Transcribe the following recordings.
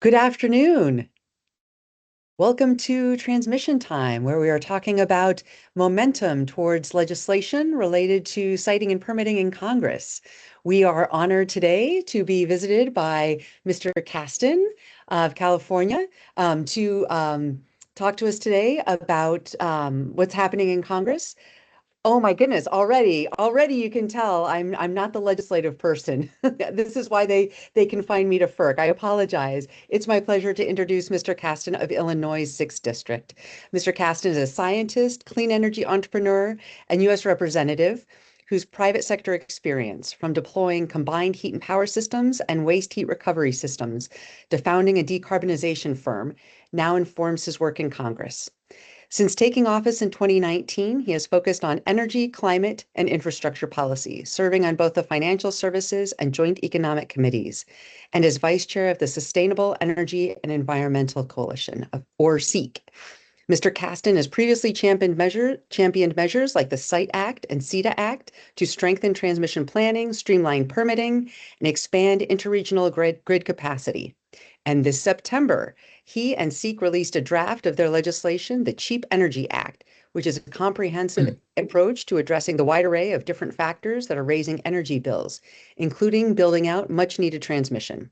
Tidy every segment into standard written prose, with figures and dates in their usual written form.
Good afternoon. Welcome to Transmission Time, where we are talking about momentum towards legislation related to siting and permitting in Congress. We are honored today to be visited by Mr. Casten of California to talk to us today about what's happening in Congress. Oh my goodness, already you can tell I'm not the legislative person. This is why they confine me to FERC. I apologize. It's my pleasure to introduce Mr. Casten of Illinois' 6th District. Mr. Casten is a scientist, clean energy entrepreneur, and U.S. representative whose private sector experience from deploying combined heat and power systems and waste heat recovery systems to founding a decarbonization firm now informs his work in Congress. Since taking office in 2019, he has focused on energy, climate, and infrastructure policy, serving on both the Financial Services and Joint Economic Committees, and as vice chair of the Sustainable Energy and Environmental Coalition, or SEEC. Mr. Casten has previously championed measures like the SITE Act and CETA Act to strengthen transmission planning, streamline permitting, and expand interregional grid capacity. And this September, he and SEEC released a draft of their legislation, the Cheap Energy Act, which is a comprehensive approach to addressing the wide array of different factors that are raising energy bills, including building out much needed transmission.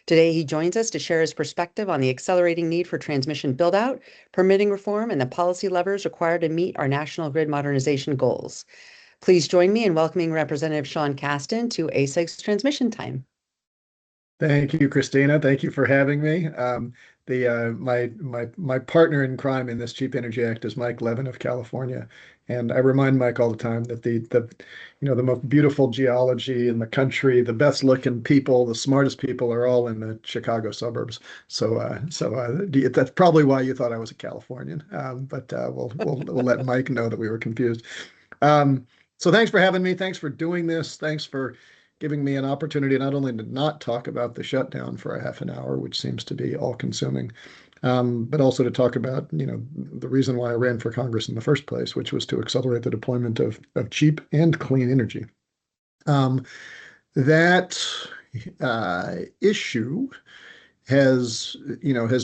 Today, he joins us to share his perspective on the accelerating need for transmission build-out, permitting reform, and the policy levers required to meet our national grid modernization goals. Please join me in welcoming Representative Sean Casten to ACEG's Transmission Time. Thank you, Christina. Thank you for having me. My partner in crime in this Cheap Energy Act is Mike Levin of California, and I remind Mike all the time that the most beautiful geology in the country, the best looking people, the smartest people are all in the Chicago suburbs. That's probably why you thought I was a Californian. But we'll let Mike know that we were confused. So thanks for having me. Thanks for doing this. Thanks for giving me an opportunity not only to not talk about the shutdown for a half an hour, which seems to be all-consuming, but also to talk about, the reason why I ran for Congress in the first place, which was to accelerate the deployment of cheap and clean energy. That issue has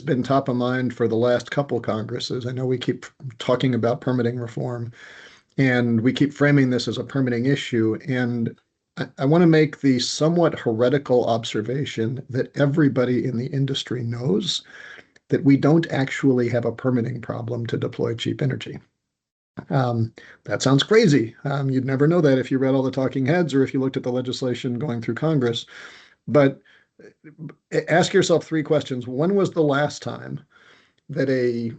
been top of mind for the last couple Congresses. I know we keep talking about permitting reform, and we keep framing this as a permitting issue, and I want to make the somewhat heretical observation that everybody in the industry knows that we don't actually have a permitting problem to deploy cheap energy. That sounds crazy. You'd never know that if you read all the talking heads or if you looked at the legislation going through Congress. But ask yourself three questions. When was the last time that a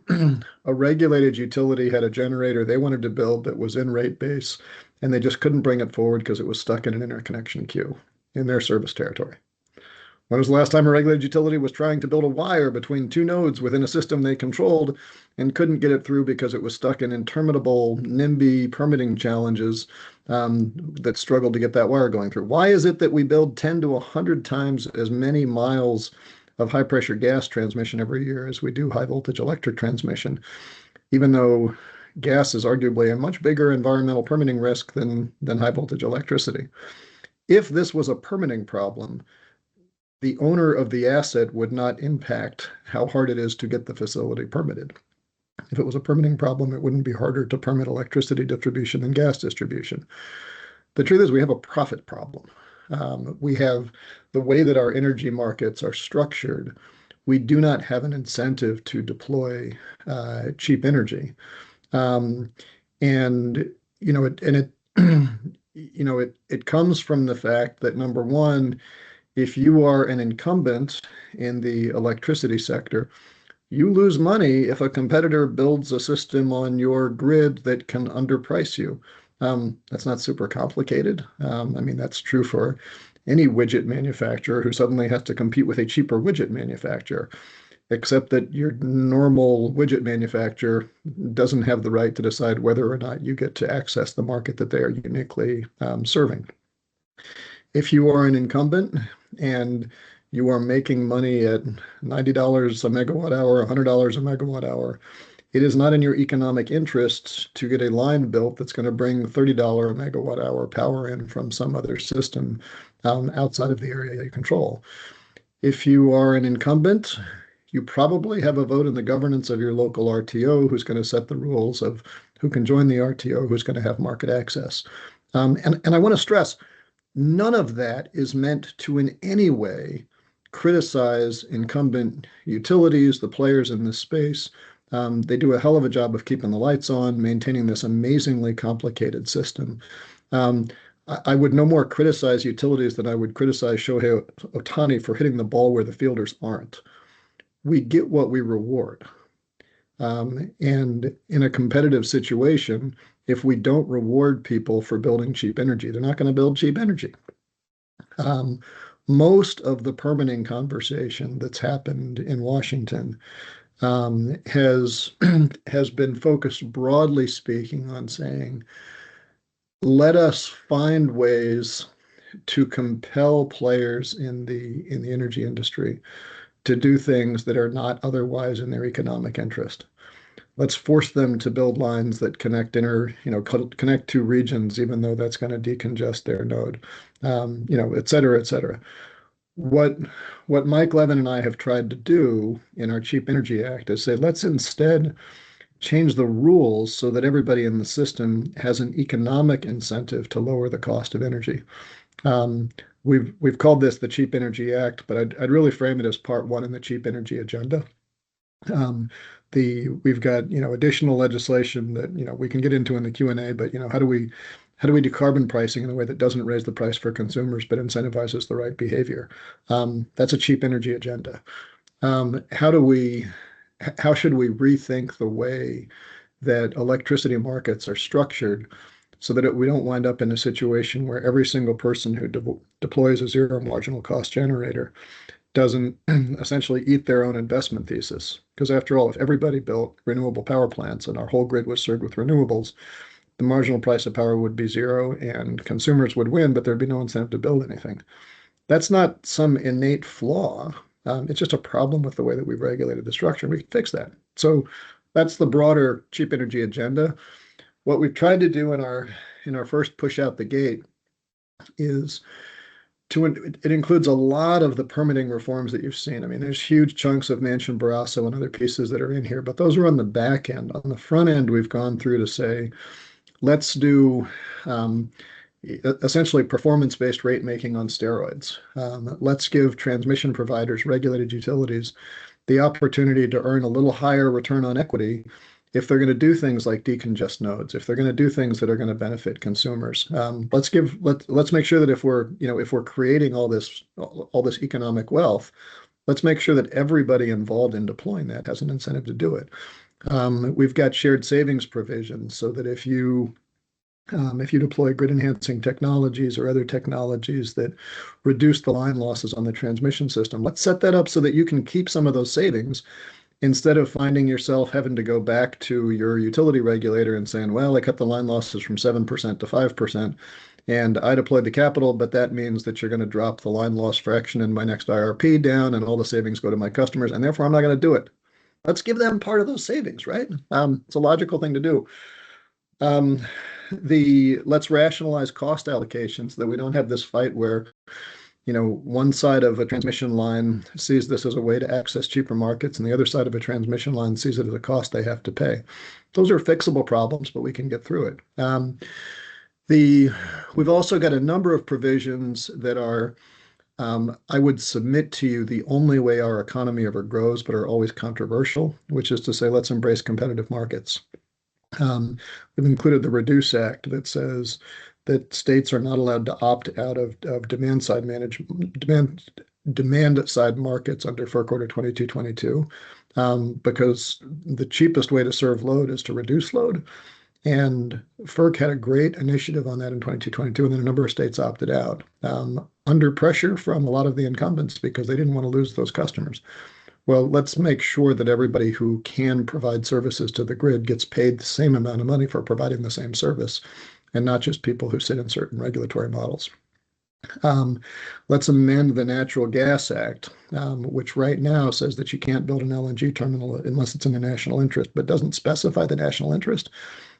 regulated utility had a generator they wanted to build that was in rate base, and they just couldn't bring it forward because it was stuck in an interconnection queue in their service territory? When was the last time a regulated utility was trying to build a wire between two nodes within a system they controlled and couldn't get it through because it was stuck in interminable NIMBY permitting challenges that struggled to get that wire going through? Why is it that we build 10 to 100 times as many miles of high pressure gas transmission every year as we do high voltage electric transmission, even though gas is arguably a much bigger environmental permitting risk than high voltage electricity? If this was a permitting problem, the owner of the asset would not impact how hard it is to get the facility permitted. If it was a permitting problem, it wouldn't be harder to permit electricity distribution than gas distribution. The truth is we have a profit problem. We have the way that our energy markets are structured. We do not have an incentive to deploy cheap energy. It comes from the fact that, number one, if you are an incumbent in the electricity sector, you lose money if a competitor builds a system on your grid that can underprice you. That's not super complicated. That's true for any widget manufacturer who suddenly has to compete with a cheaper widget manufacturer, except that your normal widget manufacturer doesn't have the right to decide whether or not you get to access the market that they are uniquely serving. If you are an incumbent and you are making money at $90 a megawatt hour, $100 a megawatt hour, it is not in your economic interest to get a line built that's going to bring $30 a megawatt hour power in from some other system outside of the area you control. If you are an incumbent, you probably have a vote in the governance of your local RTO who's going to set the rules of who can join the RTO, who's going to have market access. And I want to stress, none of that is meant to in any way criticize incumbent utilities, the players in this space. They do a hell of a job of keeping the lights on, maintaining this amazingly complicated system. Um, I would no more criticize utilities than I would criticize Shohei Ohtani for hitting the ball where the fielders aren't. We get what we reward. And in a competitive situation, if we don't reward people for building cheap energy, they're not going to build cheap energy. Um, Most of the permitting conversation that's happened in Washington has has been focused, broadly speaking, on saying, let us find ways to compel players in the energy industry to do things that are not otherwise in their economic interest. Let's force them to build lines that connect two regions, even though that's going to decongest their node, et cetera, et cetera. What what Mike Levin and I have tried to do in our Cheap Energy Act is say, let's instead change the rules so that everybody in the system has an economic incentive to lower the cost of energy. Um, we've called this the Cheap Energy Act, but I'd really frame it as part one in the Cheap Energy Agenda. Um, we've got additional legislation that we can get into in the Q&A, but how do we do carbon pricing in a way that doesn't raise the price for consumers but incentivizes the right behavior? That's a cheap energy agenda. Um, how do we how should we rethink the way that electricity markets are structured so that we don't wind up in a situation where every single person who deploys a zero marginal cost generator doesn't essentially eat their own investment thesis? Because after all, if everybody built renewable power plants and our whole grid was served with renewables, the marginal price of power would be zero and consumers would win, but there'd be no incentive to build anything. That's not some innate flaw. It's just a problem with the way that we've regulated the structure. We can fix that. So that's the broader cheap energy agenda. What we've tried to do in our first push out the gate is it includes a lot of the permitting reforms that you've seen. I mean, there's huge chunks of Manchin Barrasso and other pieces that are in here, but those are on the back end. On the front end, we've gone through to say, let's do um, essentially performance-based rate making on steroids. Let's give transmission providers, regulated utilities, the opportunity to earn a little higher return on equity if they're going to do things like decongest nodes, if they're going to do things that are going to benefit consumers. Let's make sure that if we're creating all this economic wealth, let's make sure that everybody involved in deploying that has an incentive to do it. We've got shared savings provisions so that if you deploy grid enhancing technologies or other technologies that reduce the line losses on the transmission system, let's set that up so that you can keep some of those savings instead of finding yourself having to go back to your utility regulator and saying, well, I cut the line losses from 7% to 5%, and I deployed the capital, but that means that you're going to drop the line loss fraction in my next IRP down, and all the savings go to my customers, and therefore I'm not going to do it. Let's give them part of those savings, right? It's a logical thing to do. Um, let's rationalize cost allocations so that we don't have this fight where one side of a transmission line sees this as a way to access cheaper markets, and the other side of a transmission line sees it as a cost they have to pay. Those are fixable problems, but we can get through it. We've also got a number of provisions that are, I would submit to you, the only way our economy ever grows, but are always controversial, which is to say, let's embrace competitive markets. We've included the Reduce Act that says that states are not allowed to opt out of demand side markets under FERC Order 2222, because the cheapest way to serve load is to reduce load. And FERC had a great initiative on that in 2222, and then a number of states opted out under pressure from a lot of the incumbents because they didn't want to lose those customers. Well, let's make sure that everybody who can provide services to the grid gets paid the same amount of money for providing the same service, and not just people who sit in certain regulatory models. Let's amend the Natural Gas Act, which right now says that you can't build an LNG terminal unless it's in the national interest, but doesn't specify the national interest.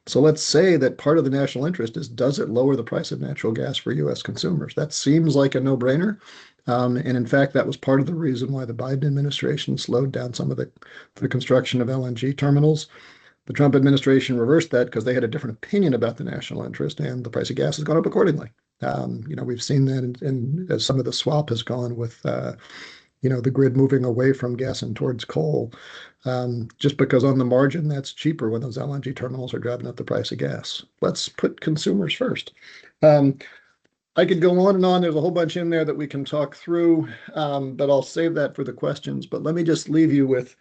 So let's say that part of the national interest is, does it lower the price of natural gas for US consumers? That seems like a no-brainer. And in fact, that was part of the reason why the Biden administration slowed down some of the construction of LNG terminals. The Trump administration reversed that because they had a different opinion about the national interest, and the price of gas has gone up accordingly. We've seen that as some of the swap has gone with, the grid moving away from gas and towards coal, just because on the margin that's cheaper when those LNG terminals are driving up the price of gas. Let's put consumers first. Um, I could go on and on. There's a whole bunch in there that we can talk through, but I'll save that for the questions. But let me just leave you with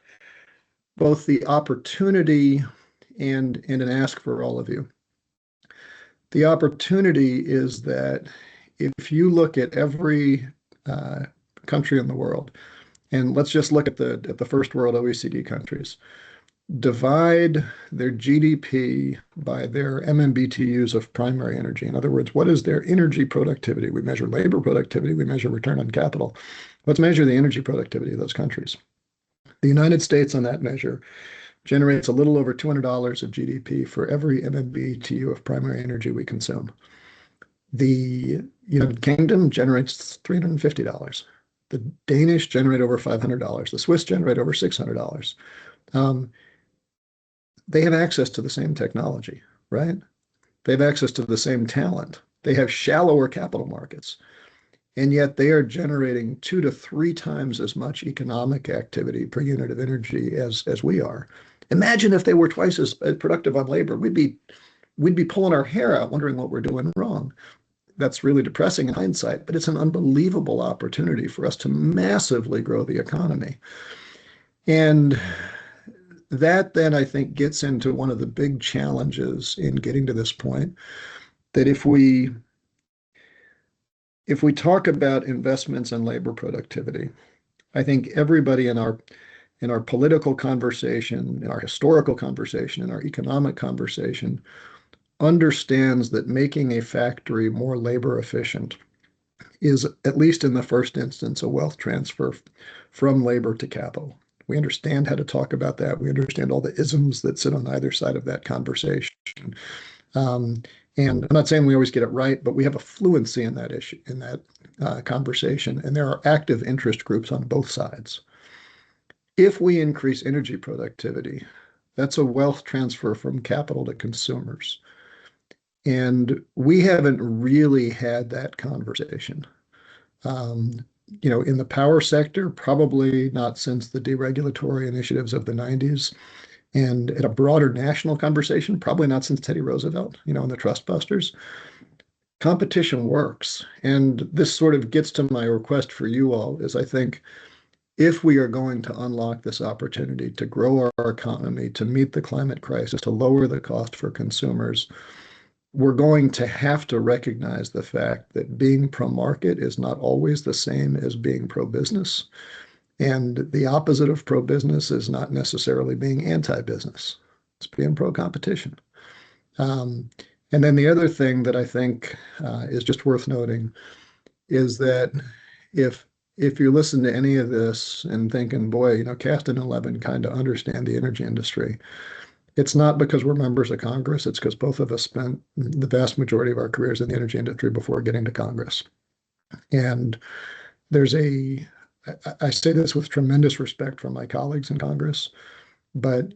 both the opportunity and an ask for all of you. The opportunity is that if you look at every country in the world, and let's just look at the first world OECD countries, divide their GDP by their MMBTUs of primary energy. In other words, what is their energy productivity? We measure labor productivity, we measure return on capital. Let's measure the energy productivity of those countries. The United States on that measure generates a little over $200 of GDP for every MMBTU of primary energy we consume. The United Kingdom generates $350. The Danish generate over $500. The Swiss generate over $600. They have access to the same technology, right? They have access to the same talent. They have shallower capital markets, and yet they are generating 2 to 3 times as much economic activity per unit of energy as we are. Imagine if they were twice as productive on labor. We'd be pulling our hair out wondering what we're doing wrong. That's really depressing in hindsight, but it's an unbelievable opportunity for us to massively grow the economy. And that then I think gets into one of the big challenges in getting to this point, that if we talk about investments and labor productivity, I think everybody in our political conversation, in our historical conversation, in our economic conversation, understands that making a factory more labor efficient is, at least in the first instance, a wealth transfer from labor to capital. We understand how to talk about that. We understand all the isms that sit on either side of that conversation. And I'm not saying we always get it right, but we have a fluency in that issue, in that conversation, and there are active interest groups on both sides. If we increase energy productivity, that's a wealth transfer from capital to consumers. And we haven't really had that conversation. In the power sector, probably not since the deregulatory initiatives of the 90s. And in a broader national conversation, probably not since Teddy Roosevelt, and the trust busters. Competition works. And this sort of gets to my request for you all, is I think if we are going to unlock this opportunity to grow our economy, to meet the climate crisis, to lower the cost for consumers, we're going to have to recognize the fact that being pro-market is not always the same as being pro-business. And the opposite of pro-business is not necessarily being anti-business. It's being pro-competition. And then the other thing that I think is just worth noting is that if you listen to any of this and thinking, boy, Casten 11 kind of understand the energy industry, it's not because we're members of Congress. It's because both of us spent the vast majority of our careers in the energy industry before getting to Congress. And I say this with tremendous respect for my colleagues in Congress, but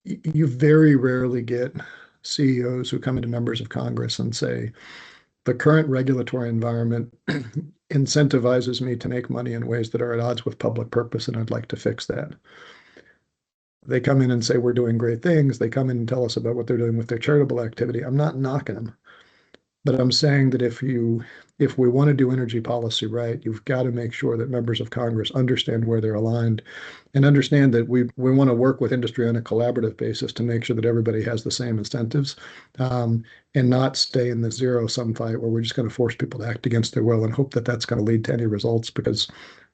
you very rarely get CEOs who come into members of Congress and say, the current regulatory environment incentivizes me to make money in ways that are at odds with public purpose, and I'd like to fix that. They come in and say, we're doing great things. They come in and tell us about what they're doing with their charitable activity. I'm not knocking them, but I'm saying that if we want to do energy policy right, you've got to make sure that members of Congress understand where they're aligned and understand that we want to work with industry on a collaborative basis to make sure that everybody has the same incentives, and not stay in the zero-sum fight where we're just going to force people to act against their will and hope that that's going to lead to any results, because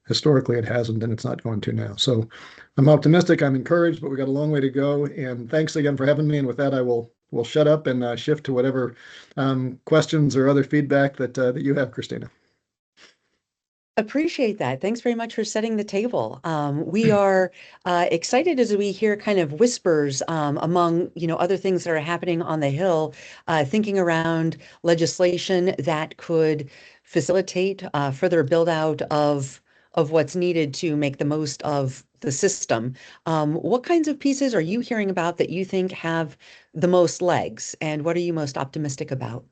historically it hasn't and it's not going to now. So I'm optimistic, I'm encouraged, but we got a long way to go. And thanks again for having me. And with that, we'll shut up and shift to whatever questions or other feedback that you have, Christina. Appreciate that. Thanks very much for setting the table. We are excited as we hear kind of whispers among, other things that are happening on the Hill, thinking around legislation that could facilitate further build out of what's needed to make the most of the system. What kinds of pieces are you hearing about that you think have the most legs, and what are you most optimistic about?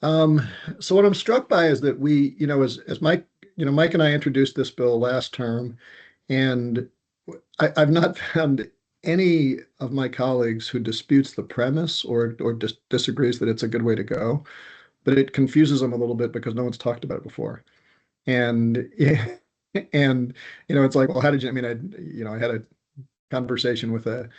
Um, so what I'm struck by is that we, as Mike, Mike and I introduced this bill last term, and I've not found any of my colleagues who disputes the premise or disagrees that it's a good way to go, but it confuses them a little bit because no one's talked about it before. And and it's like, well, how did you? I mean, I had a conversation with a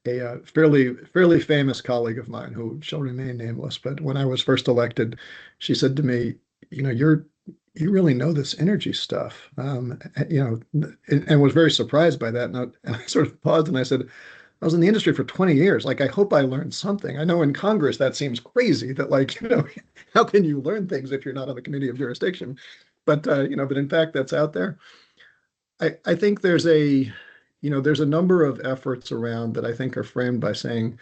fairly famous colleague of mine who shall remain nameless. But when I was first elected, she said to me, you really know this energy stuff, and was very surprised by that. And I sort of paused and I said, I was in the industry for 20 years. Like, I hope I learned something. I know in Congress that seems crazy that, like, how can you learn things if you're not on the committee of jurisdiction? But in fact, that's out there. I think there's a number of efforts around that I think are framed by saying,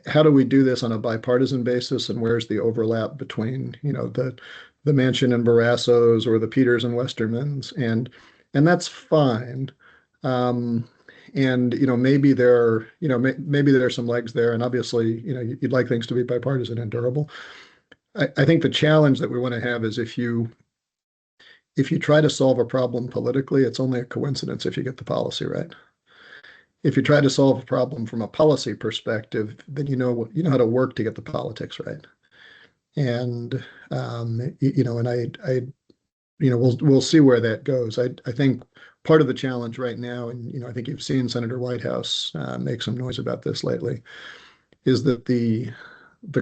how do we do this on a bipartisan basis, and where's the overlap between, the Manchin and Barrassos or the Peters and Westermans, and that's fine. Um, and maybe maybe there are some legs there, and obviously, you'd like things to be bipartisan and durable. I think the challenge that we want to have is if you try to solve a problem politically, it's only a coincidence if you get the policy right. If you try to solve a problem from a policy perspective, then you know how to work to get the politics right. And and we'll see where that goes. I think part of the challenge right now, and I think you've seen Senator Whitehouse make some noise about this lately, is that the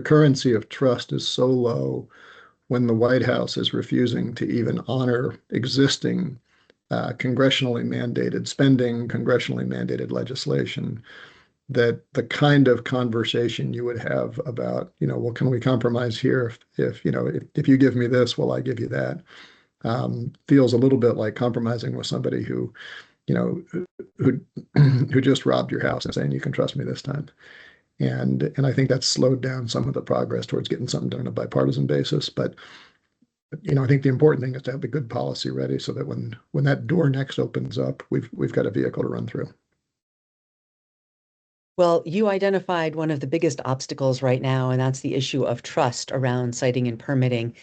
currency of trust is so low when the White House is refusing to even honor existing congressionally mandated spending, congressionally mandated legislation, that the kind of conversation you would have about, well, can we compromise here if you give me this, well, I give you that, feels a little bit like compromising with somebody you know, who who just robbed your house and saying you can trust me this time. And I think that's slowed down some of the progress towards getting something done on a bipartisan basis. But I think the important thing is to have the good policy ready so that when that door next opens up, we've got a vehicle to run through. Well, you identified one of the biggest obstacles right now, and that's the issue of trust around siting and permitting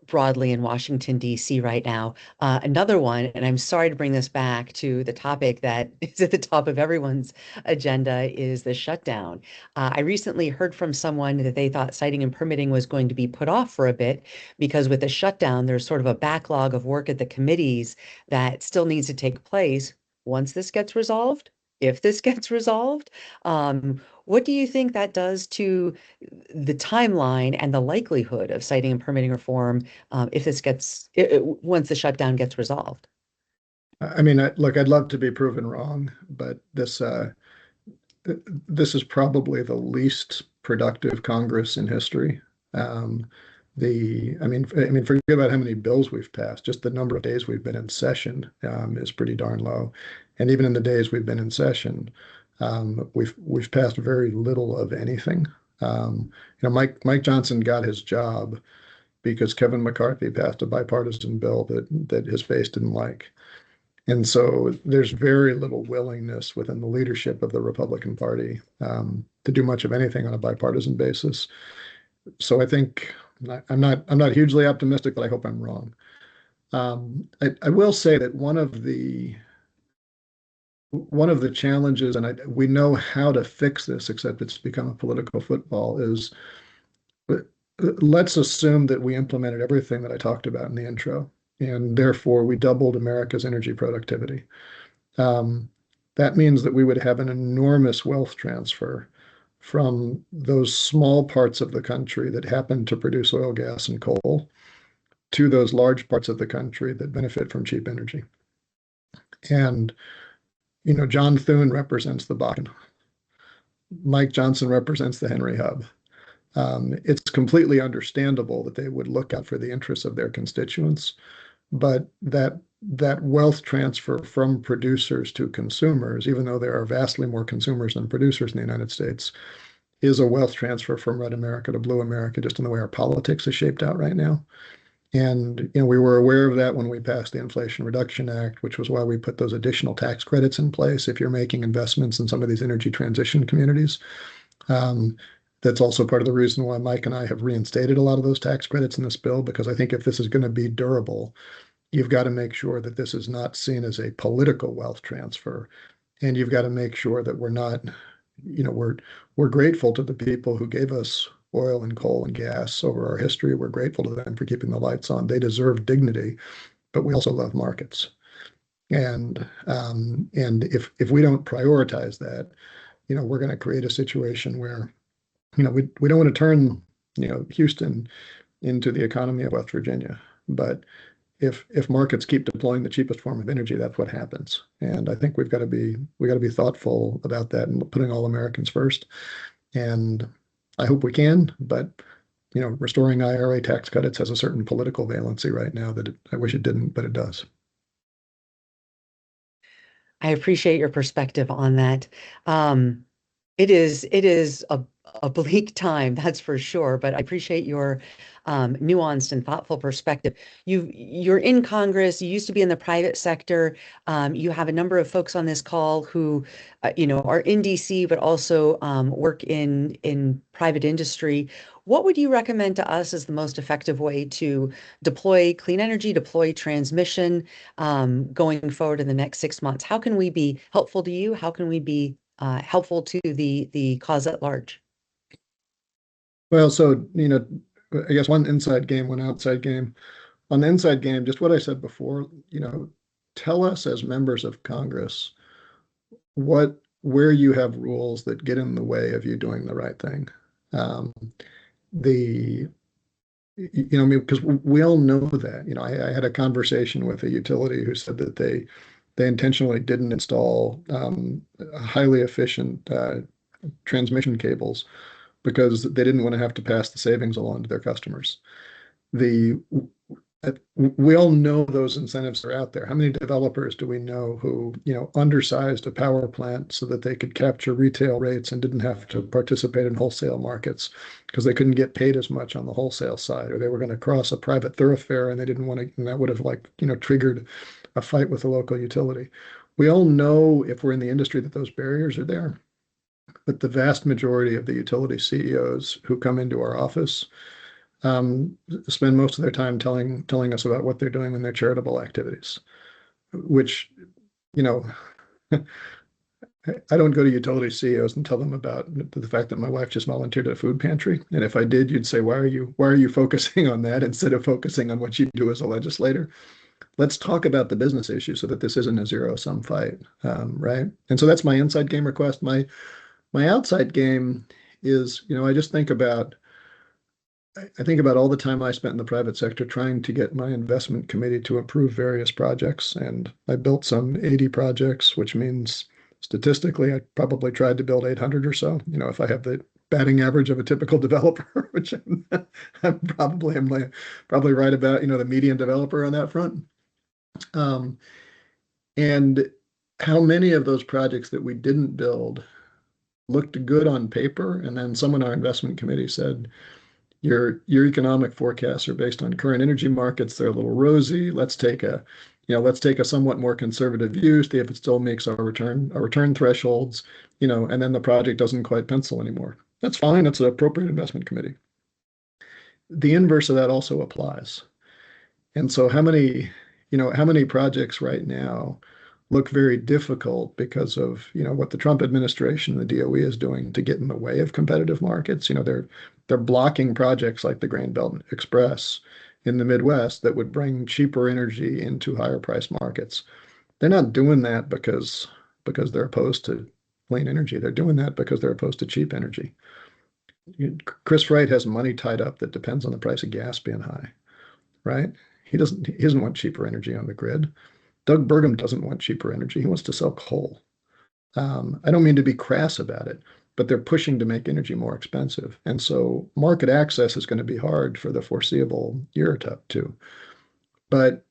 broadly in Washington, D.C. right now. Another one, and I'm sorry to bring this back to the topic that is at the top of everyone's agenda, is the shutdown. I recently heard from someone that they thought siting and permitting was going to be put off for a bit because with the shutdown, there's sort of a backlog of work at the committees that still needs to take place once this gets resolved, if this gets resolved. What do you think that does to the timeline and the likelihood of siting and permitting reform if this gets once the shutdown gets resolved? I mean, look, I'd love to be proven wrong, but this is probably the least productive Congress in history. Um, forget about how many bills we've passed. Just the number of days we've been in session is pretty darn low, and even in the days we've been in session, we've passed very little of anything. Mike Johnson got his job because Kevin McCarthy passed a bipartisan bill that his base didn't like. And so there's very little willingness within the leadership of the Republican Party to do much of anything on a bipartisan basis. So I think I'm not hugely optimistic, but I hope I'm wrong. I will say that one of the challenges, and we know how to fix this, except it's become a political football, is let's assume that we implemented everything that I talked about in the intro, and therefore we doubled America's energy productivity. Um, that means that we would have an enormous wealth transfer from those small parts of the country that happen to produce oil, gas, and coal to those large parts of the country that benefit from cheap energy. And, John Thune represents the Bakken. Mike Johnson represents the Henry Hub. It's completely understandable that they would look out for the interests of their constituents, but that wealth transfer from producers to consumers, even though there are vastly more consumers than producers in the United States, is a wealth transfer from red America to blue America, just in the way our politics is shaped out right now. And we were aware of that when we passed the Inflation Reduction Act, which was why we put those additional tax credits in place if you're making investments in some of these energy transition communities. Um, that's also part of the reason why Mike and I have reinstated a lot of those tax credits in this bill, because I think if this is going to be durable, you've got to make sure that this is not seen as a political wealth transfer. And you've got to make sure that we're not, we're grateful to the people who gave us oil and coal and gas over our history. We're grateful to them for keeping the lights on. They deserve dignity, but we also love markets. And if we don't prioritize that, we're going to create a situation where, we don't want to turn, Houston into the economy of West Virginia. But if markets keep deploying the cheapest form of energy, that's what happens. And I think we got to be thoughtful about that and putting all Americans first. And I hope we can, but restoring IRA tax credits has a certain political valency right now that I wish it didn't, but it does. I appreciate your perspective on that. Um, it is a bleak time, that's for sure, but I appreciate your nuanced and thoughtful perspective. You're in Congress, you used to be in the private sector. You have a number of folks on this call who, are in DC, but also work in private industry. What would you recommend to us as the most effective way to deploy clean energy, deploy transmission going forward in the next 6 months? How can we be helpful to you? How can we be helpful to the cause at large? Well, so, I guess one inside game, one outside game. On the inside game, just what I said before, tell us as members of Congress where you have rules that get in the way of you doing the right thing. Um, the I mean, because we all know that. I had a conversation with a utility who said that they intentionally didn't install highly efficient transmission cables because they didn't want to have to pass the savings along to their customers. The we all know those incentives are out there. How many developers do we know who, undersized a power plant so that they could capture retail rates and didn't have to participate in wholesale markets because they couldn't get paid as much on the wholesale side, or they were going to cross a private thoroughfare and they didn't want to, and that would have triggered a fight with the local utility. We all know if we're in the industry that those barriers are there, but the vast majority of the utility CEOs who come into our office spend most of their time telling us about what they're doing in their charitable activities, which, you know, I don't go to utility CEOs and tell them about the fact that my wife just volunteered at a food pantry. And if I did, you'd say, why are you focusing on that instead of focusing on what you do as a legislator? Let's talk about the business issue so that this isn't a zero-sum fight, right? And so that's my inside game request. My outside game is, I think about all the time I spent in the private sector trying to get my investment committee to approve various projects. And I built some 80 projects, which means statistically, I probably tried to build 800 or so. If I have the batting average of a typical developer, which I'm probably right about, the median developer on that front. Um, and how many of those projects that we didn't build looked good on paper, and then someone on our investment committee said, your economic forecasts are based on current energy markets. They're a little rosy. Let's take a somewhat more conservative view, see if it still makes our return thresholds, and then the project doesn't quite pencil anymore. That's fine. It's an appropriate investment committee. The inverse of that also applies. And so how many projects right now look very difficult because of, what the Trump administration, the DOE is doing to get in the way of competitive markets. They're blocking projects like the Grain Belt Express in the Midwest that would bring cheaper energy into higher price markets. They're not doing that because they're opposed to clean energy. They're doing that because they're opposed to cheap energy. Chris Wright has money tied up that depends on the price of gas being high, right? He doesn't want cheaper energy on the grid. Doug Burgum doesn't want cheaper energy. He wants to sell coal. I don't mean to be crass about it, but they're pushing to make energy more expensive. And so market access is going to be hard for the foreseeable year or two. But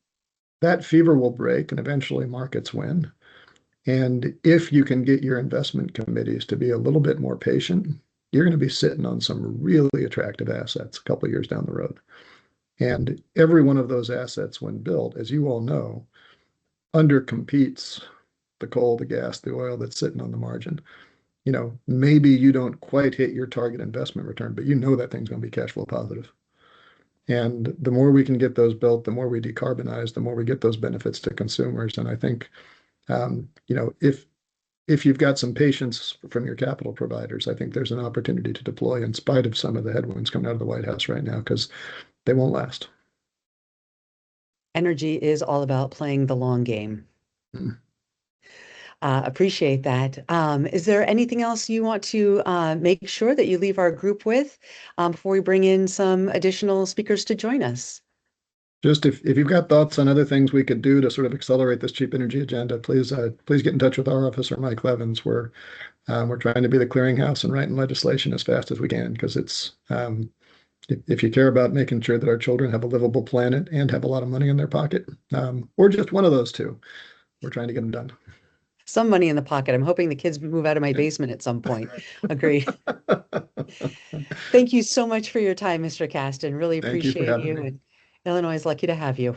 that fever will break and eventually markets win. And if you can get your investment committees to be a little bit more patient, you're going to be sitting on some really attractive assets a couple of years down the road. And every one of those assets, when built, as you all know, undercompetes the coal, the gas, the oil that's sitting on the margin. Maybe you don't quite hit your target investment return, but that thing's going to be cash flow positive. And the more we can get those built, the more we decarbonize, the more we get those benefits to consumers. And I think, if you've got some patience from your capital providers, I think there's an opportunity to deploy in spite of some of the headwinds coming out of the White House right now, because they won't last. Energy is all about playing the long game. Mm. Appreciate that. Is there anything else you want to make sure that you leave our group with before we bring in some additional speakers to join us? Just if you've got thoughts on other things we could do to sort of accelerate this cheap energy agenda, please get in touch with our officer, Mike Levins. We're trying to be the clearinghouse and writing legislation as fast as we can, because it's if you care about making sure that our children have a livable planet and have a lot of money in their pocket, or just one of those two, we're trying to get them done. Some money in the pocket. I'm hoping the kids move out of my basement at some point. Agree. Thank you so much for your time, Mr. Casten. Really Thank you for appreciate having you. me. And Illinois is lucky to have you.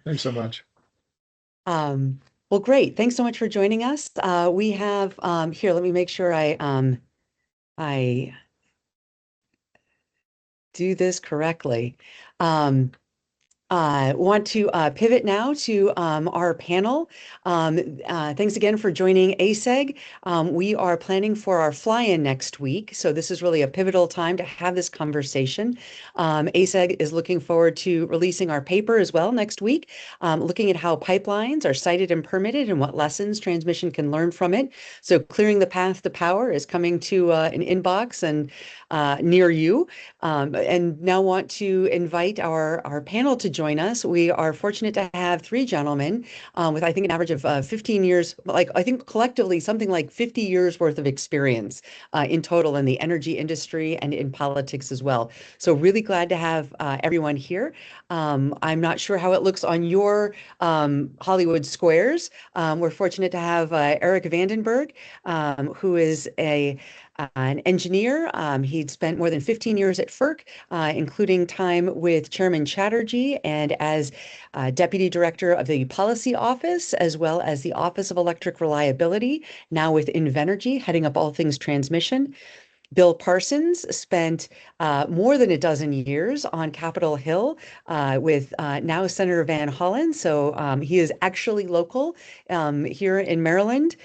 Thanks so much. Well, great. Thanks so much for joining us. We have here, let me make sure I do this correctly. Want to pivot now to our panel. Thanks again for joining ACEG. We are planning for our fly-in next week, so this is really a pivotal time to have this conversation. ACEG is looking forward to releasing our paper as well next week, looking at how pipelines are sited and permitted and what lessons transmission can learn from it. So clearing the path to power is coming to an inbox and near you. And now want to invite our panel to join us. We are fortunate to have three gentlemen with, I think, an average of 15 years, like I think collectively something like 50 years worth of experience in total in the energy industry and in politics as well. So really glad to have everyone here. I'm not sure how it looks on your Hollywood squares. We're fortunate to have Eric Vandenberg, who is an engineer. He'd spent more than 15 years at FERC, including time with Chairman Chatterjee and as Deputy Director of the Policy Office, as well as the Office of Electric Reliability, now with Invenergy, heading up all things transmission. Bill Parsons spent more than a dozen years on Capitol Hill with now Senator Van Hollen. So he is actually local here in Maryland.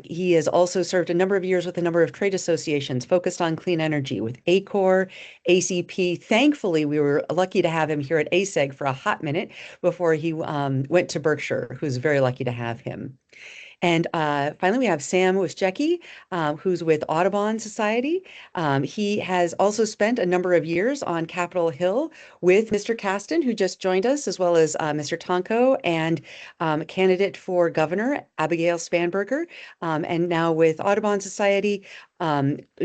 He has also served a number of years with a number of trade associations focused on clean energy with ACOR, ACP. Thankfully, we were lucky to have him here at ACEG for a hot minute before he went to Berkshire, who's very lucky to have him. And finally, we have Sam Wischecki, who's with Audubon Society. He has also spent a number of years on Capitol Hill with Mr. Casten, who just joined us, as well as Mr. Tonko and candidate for governor, Abigail Spanberger, and now with Audubon Society,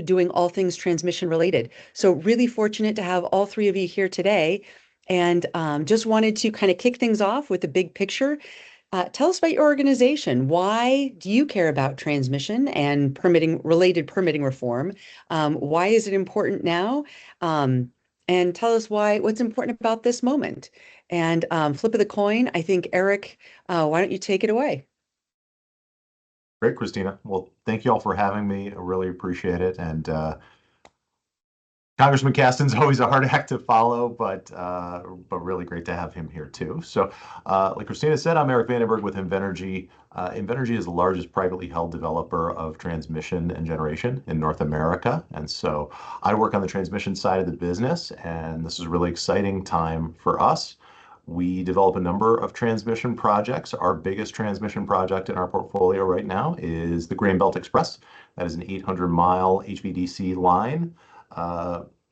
doing all things transmission related. So really fortunate to have all three of you here today. And just wanted to kind of kick things off with the big picture. Tell us about your organization. Why do you care about transmission and related permitting reform? Why is it important now? And tell us what's important about this moment. And flip of the coin, I think, Eric, why don't you take it away? Great, Christina. Well, thank you all for having me. I really appreciate it. And Congressman Casten's always a hard act to follow, but really great to have him here too. So, like Christina said, I'm Eric Vandenberg with Invenergy. Invenergy is the largest privately held developer of transmission and generation in North America, and so I work on the transmission side of the business, and this is a really exciting time for us. We develop a number of transmission projects. Our biggest transmission project in our portfolio right now is the Grain Belt Express. That is an 800-mile HVDC line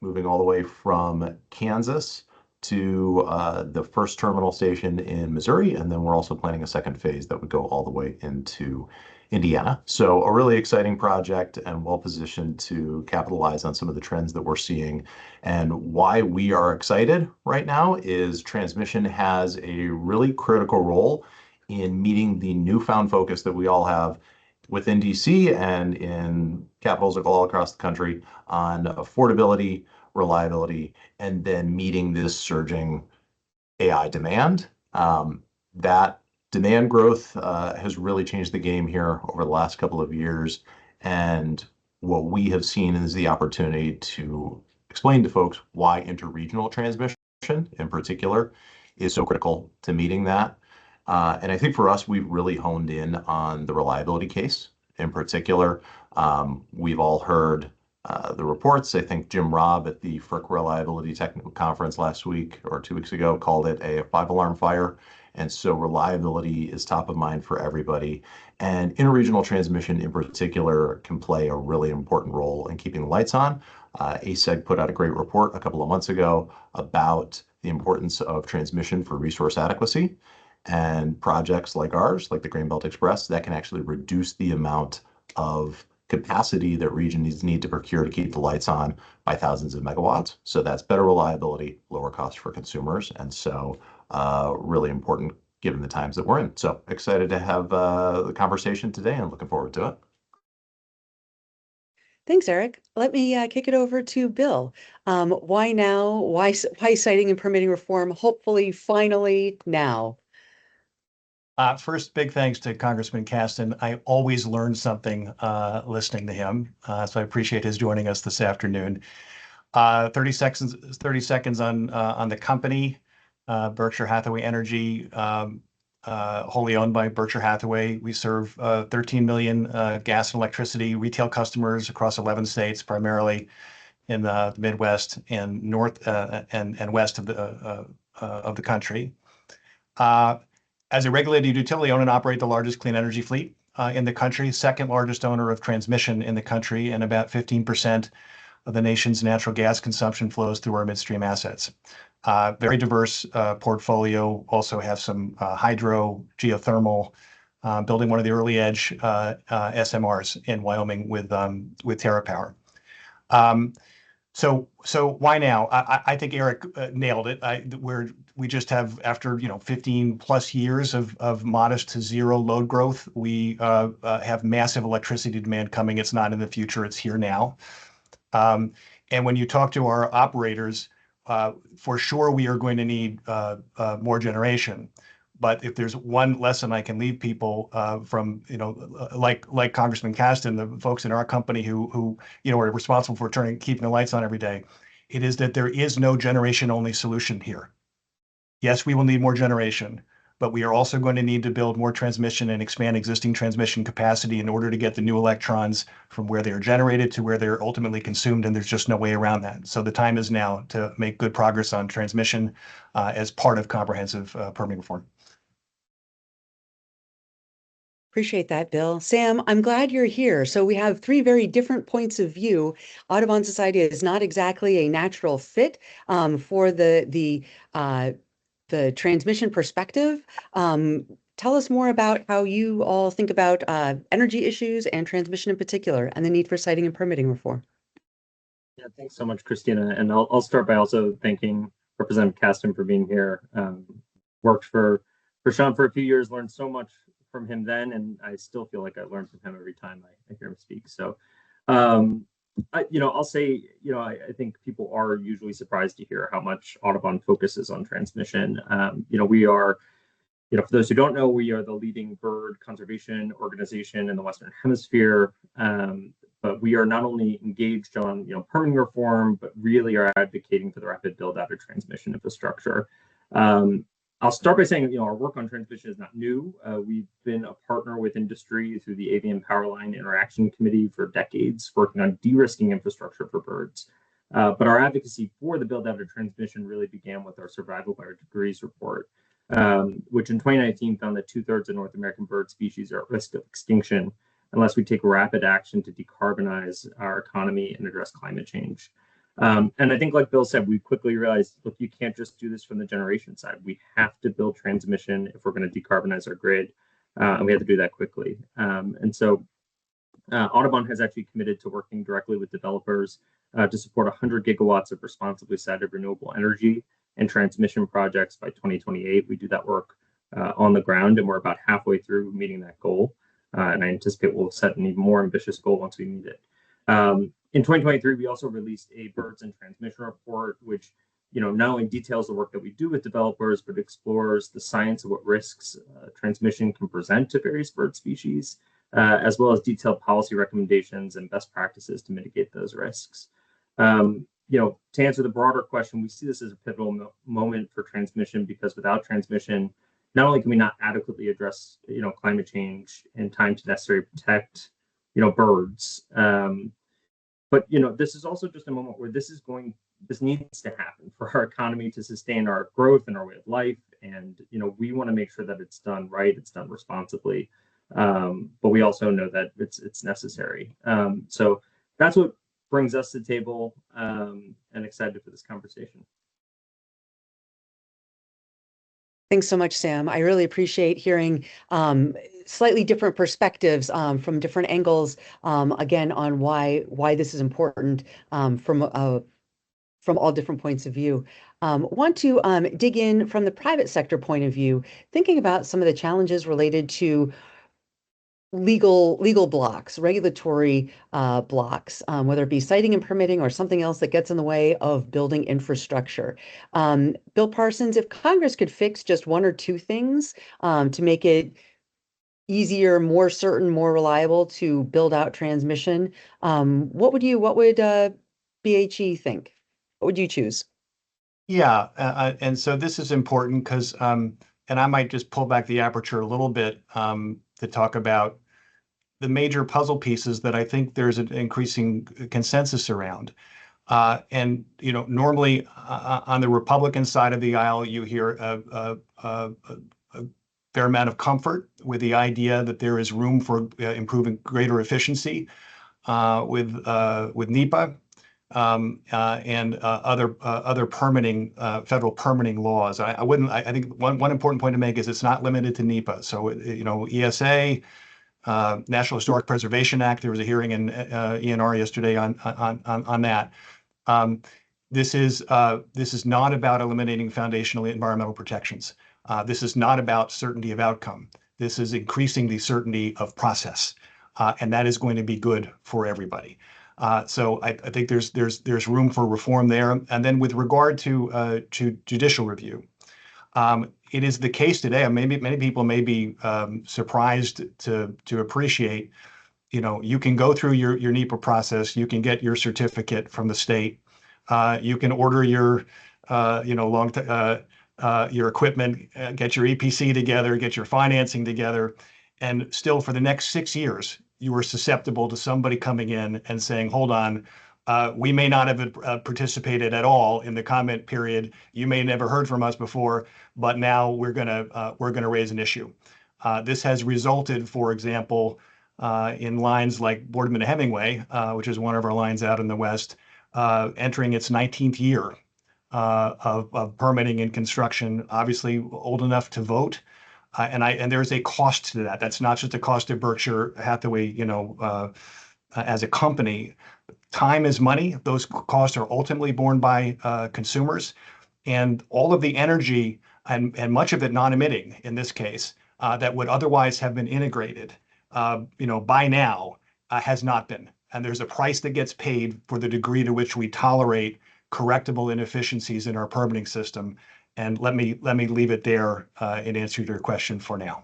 moving all the way from Kansas to the first terminal station in Missouri, and then we're also planning a second phase that would go all the way into Indiana. So a really exciting project and well positioned to capitalize on some of the trends that we're seeing. And why we are excited right now is transmission has a really critical role in meeting the newfound focus that we all have within DC and in capitals all across the country on affordability, reliability, and then meeting this surging AI demand. That demand growth has really changed the game here over the last couple of years. And what we have seen is the opportunity to explain to folks why interregional transmission in particular is so critical to meeting that. And I think for us, we've really honed in on the reliability case in particular. We've all heard the reports. I think Jim Robb at the FERC Reliability Technical Conference last week or 2 weeks ago called it a 5-alarm fire. And so reliability is top of mind for everybody. And interregional transmission in particular can play a really important role in keeping the lights on. ACEG put out a great report a couple of months ago about the importance of transmission for resource adequacy. And projects like ours, like the Grain Belt Express, that can actually reduce the amount of capacity that regions need to procure to keep the lights on by thousands of megawatts. So that's better reliability, lower cost for consumers. And so really important given the times that we're in. So excited to have the conversation today and looking forward to it. Thanks, Eric. Let me kick it over to Bill. Why now? Why siting and permitting reform? Hopefully, finally now. First, big thanks to Congressman Casten. I always learn something listening to him, so I appreciate his joining us this afternoon. 30 seconds on the company, Berkshire Hathaway Energy, wholly owned by Berkshire Hathaway. We serve 13 million gas and electricity retail customers across 11 states, primarily in the Midwest and north and west of the country. As a regulated utility, own and operate the largest clean energy fleet in the country, second largest owner of transmission in the country, and about 15% of the nation's natural gas consumption flows through our midstream assets. Very diverse portfolio, also have some hydro, geothermal, building one of the early edge SMRs in Wyoming with TerraPower. So why now? I think Eric nailed it. We just have, after 15 plus years of modest to zero load growth, we have massive electricity demand coming. It's not in the future, it's here now. And when you talk to our operators, for sure we are going to need more generation. But if there's one lesson I can leave people from, like Congressman Casten, the folks in our company who are responsible for keeping the lights on every day, it is that there is no generation-only solution here. Yes, we will need more generation, but we are also going to need to build more transmission and expand existing transmission capacity in order to get the new electrons from where they are generated to where they're ultimately consumed, and there's just no way around that. So the time is now to make good progress on transmission as part of comprehensive permitting reform. Appreciate that, Bill. Sam, I'm glad you're here. So we have three very different points of view. Audubon Society is not exactly a natural fit for the transmission perspective. Tell us more about how you all think about energy issues and transmission in particular, and the need for siting and permitting reform. Yeah, thanks so much, Christina. And I'll start by also thanking Representative Casten for being here. Worked for Sean for a few years, learned so much from him then, and I still feel like I learn from him every time I hear him speak. So, I'll say, I think people are usually surprised to hear how much Audubon focuses on transmission. We are, for those who don't know, we are the leading bird conservation organization in the Western Hemisphere. But we are not only engaged on, permitting reform, but really are advocating for the rapid build out of transmission infrastructure. I'll start by saying, our work on transmission is not new. We've been a partner with industry through the Avian Powerline Interaction Committee for decades, working on de-risking infrastructure for birds. But our advocacy for the build out of transmission really began with our Survival by Degrees report, which in 2019 found that 2/3 of North American bird species are at risk of extinction unless we take rapid action to decarbonize our economy and address climate change. And I think, like Bill said, we quickly realized, look, you can't just do this from the generation side. We have to build transmission if we're going to decarbonize our grid, and we have to do that quickly. And so Audubon has actually committed to working directly with developers to support 100 gigawatts of responsibly sited renewable energy and transmission projects by 2028. We do that work on the ground, and we're about halfway through meeting that goal. And I anticipate we'll set an even more ambitious goal once we meet it. In 2023, we also released a birds and transmission report, which not only details the work that we do with developers, but explores the science of what risks transmission can present to various bird species, as well as detailed policy recommendations and best practices to mitigate those risks. To answer the broader question, we see this as a pivotal moment for transmission, because without transmission, not only can we not adequately address climate change in time to necessarily protect birds, but this is also just a moment where this needs to happen for our economy to sustain our growth and our way of life. And we want to make sure that it's done right, it's done responsibly, but we also know that it's necessary. So that's what brings us to the table, and excited for this conversation. Thanks so much, Sam. I really appreciate hearing slightly different perspectives from different angles, again, on why this is important from all different points of view. Want to dig in from the private sector point of view, thinking about some of the challenges related to legal blocks, regulatory blocks, whether it be siting and permitting or something else that gets in the way of building infrastructure. Bill Parsons, if Congress could fix just one or two things to make it easier, more certain, more reliable to build out transmission, what would BHE think? What would you choose? Yeah, and so this is important because, and I might just pull back the aperture a little bit to talk about the major puzzle pieces that I think there's an increasing consensus around. And normally on the Republican side of the aisle, you hear a fair amount of comfort with the idea that there is room for improving greater efficiency with NEPA. And other permitting, federal permitting laws. I think one important point to make is it's not limited to NEPA. So ESA, National Historic Preservation Act. There was a hearing in ENR yesterday on that. This is not about eliminating foundational environmental protections. This is not about certainty of outcome. This is increasing the certainty of process, and that is going to be good for everybody. So I think there's room for reform there. And then with regard to judicial review, it is the case today, and maybe many people may be surprised to appreciate, you can go through your NEPA process, you can get your certificate from the state, you can order your your equipment, get your EPC together, get your financing together, and still for the next 6 years, you are susceptible to somebody coming in and saying, hold on, we may not have participated at all in the comment period. You may have never heard from us before, but now we're gonna raise an issue. This has resulted, for example, in lines like Boardman to Hemingway, which is one of our lines out in the West, entering its 19th year of permitting and construction, obviously old enough to vote. And there's a cost to that. That's not just a cost to Berkshire Hathaway, as a company. Time is money. Those costs are ultimately borne by consumers, and all of the energy and much of it non-emitting in this case that would otherwise have been integrated, by now has not been. And there's a price that gets paid for the degree to which we tolerate correctable inefficiencies in our permitting system. And let me leave it there in answer to your question for now.